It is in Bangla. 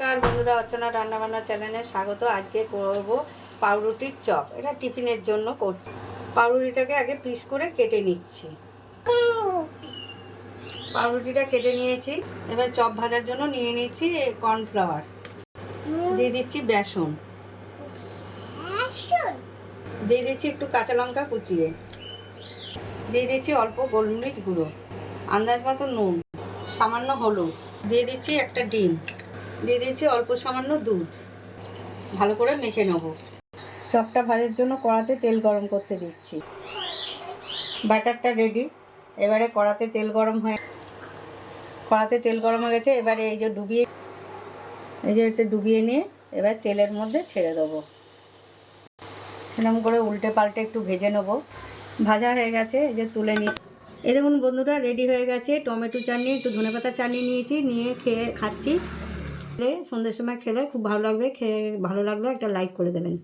নমস্কার বন্ধুরা, অর্চনা রান্নাবান্না চ্যানেলে স্বাগত। আজকে করব পাউরুটির চপ। এটা টিফিনের জন্য করছি। পাউরুটিটাকে আগে পিস করে কেটে নিচ্ছি। পাউরুটিটা কেটে নিয়েছি। এবার চপ ভাজার জন্য নিয়ে নিচ্ছি কর্নফ্লাওয়ার, দিয়ে দিচ্ছি বেসন, দিয়ে দিচ্ছি একটু কাঁচা লঙ্কা কুচিয়ে, দিয়ে দিচ্ছি অল্প গোলমরিচ গুঁড়ো, আন্দাজ মতো নুন, সামান্য হলুদ, দিয়ে দিচ্ছি একটা ডিম, দিয়ে দিচ্ছি অল্প সামান্য দুধ। ভালো করে মেখে নেব। চপটা ভাজার জন্য কড়াতে তেল গরম করতে দিচ্ছি। ব্যাটারটা রেডি। এবারে কড়াতে তেল গরম হয়ে গেছে। এবারে এই যে ডুবিয়ে নিয়ে এবার তেলের মধ্যে ছেড়ে দেবো। এরকম করে উল্টে পাল্টে একটু ভেজে নেব। ভাজা হয়ে গেছে, এই যে তুলে নিই। এই দেখুন বন্ধুরা, রেডি হয়ে গেছে। টমেটো চাটনি, একটু ধনেপাতা চাটনি নিয়েছি, নিয়ে খেয়ে খাচ্ছি। সন্ধ্যের সময় খেলে খুব ভালো লাগবে। খেয়ে ভালো লাগলে একটা লাইক করে দেবেন।